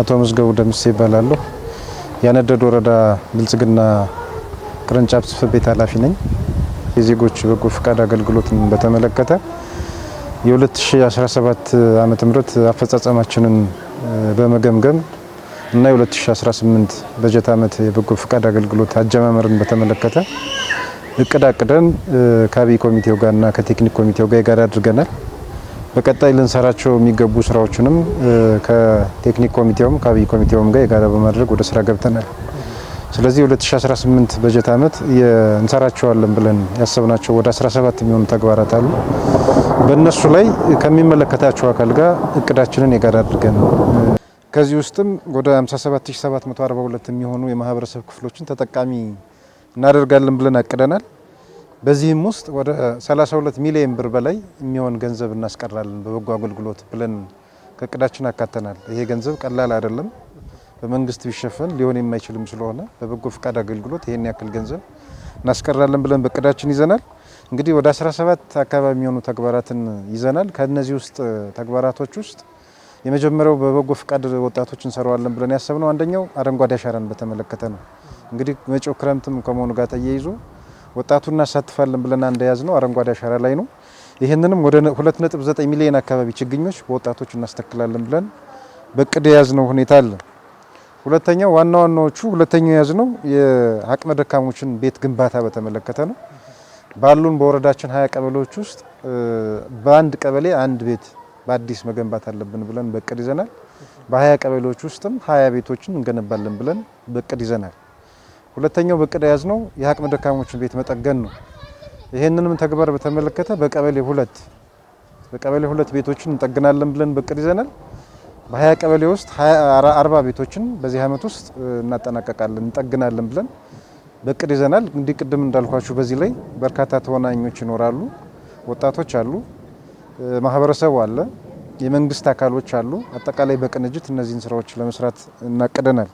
አቶ መዝገቡ ደምሴ ይባላሉ። ያነደድ ወረዳ ብልጽግና ቅርንጫፍ ጽሕፈት ቤት ኃላፊ ነኝ። የዜጎች በጎ ፈቃድ አገልግሎትን በተመለከተ የ2017 ዓመተ ምህረት አፈጻጸማችንን በመገምገም እና የ2018 በጀት ዓመት የበጎ ፈቃድ አገልግሎት አጀማመርን በተመለከተ እቅድ አቅደን ከአብይ ኮሚቴው ጋርና ከቴክኒክ ኮሚቴው ጋር የጋራ አድርገናል። በቀጣይ ልንሰራቸው የሚገቡ ስራዎችንም ከቴክኒክ ኮሚቴውም ከአብይ ኮሚቴውም ጋር የጋራ በማድረግ ወደ ስራ ገብተናል። ስለዚህ 2018 በጀት ዓመት እንሰራቸዋለን ብለን ያሰብናቸው ወደ 17 የሚሆኑ ተግባራት አሉ። በእነሱ ላይ ከሚመለከታቸው አካል ጋር እቅዳችንን የጋራ አድርገን ከዚህ ውስጥም ወደ 57742 የሚሆኑ የማህበረሰብ ክፍሎችን ተጠቃሚ እናደርጋለን ብለን አቅደናል። በዚህም ውስጥ ወደ 32 ሚሊዮን ብር በላይ የሚሆን ገንዘብ እናስቀራለን በበጎ አገልግሎት ብለን ከእቅዳችን አካተናል። ይሄ ገንዘብ ቀላል አይደለም። በመንግስት ቢሸፈን ሊሆን የማይችልም ስለሆነ በበጎ ፈቃድ አገልግሎት ይሄን ያክል ገንዘብ እናስቀራለን ብለን በእቅዳችን ይዘናል። እንግዲህ ወደ 17 አካባቢ የሚሆኑ ተግባራትን ይዘናል። ከነዚህ ውስጥ ተግባራቶች ውስጥ የመጀመሪያው በበጎ ፈቃድ ወጣቶች እንሰራዋለን ብለን ያሰብነው አንደኛው አረንጓዴ አሻራን በተመለከተ ነው። እንግዲህ መጪው ክረምትም ከመሆኑ ጋር ተያይዞ ወጣቱን እናሳትፋለን ብለን እንደያዝነው አረንጓዴ አሻራ ላይ ነው። ይህንንም ወደ 2.9 ሚሊዮን አካባቢ ችግኞች በወጣቶች እናስተክላለን ብለን በእቅድ የያዝነው ሁኔታ አለ። ሁለተኛው ሁለተኛው የያዝነው የአቅመ ደካሞችን ቤት ግንባታ በተመለከተ ነው። ባሉን በወረዳችን 20 ቀበሌዎች ውስጥ በአንድ ቀበሌ አንድ ቤት በአዲስ መገንባት አለብን ብለን በእቅድ ይዘናል። በ20 ቀበሌዎች ውስጥም 20 ቤቶችን እንገነባለን ብለን በእቅድ ይዘናል። ሁለተኛው በእቅድ የያዝነው የአቅመ ደካሞችን ቤት መጠገን ነው። ይሄንንም ተግባር በተመለከተ በቀበሌ ሁለት ቤቶችን እንጠግናለን ብለን በእቅድ ይዘናል። በ20 ቀበሌ ውስጥ 40 ቤቶችን በዚህ ዓመት ውስጥ እናጠናቀቃለን እንጠግናለን ብለን በእቅድ ይዘናል። እንዲህ ቅድም እንዳልኳችሁ በዚህ ላይ በርካታ ተዋናኞች ይኖራሉ። ወጣቶች አሉ፣ ማህበረሰቡ አለ፣ የመንግስት አካሎች አሉ። አጠቃላይ በቅንጅት እነዚህን ስራዎች ለመስራት እናቅደናል።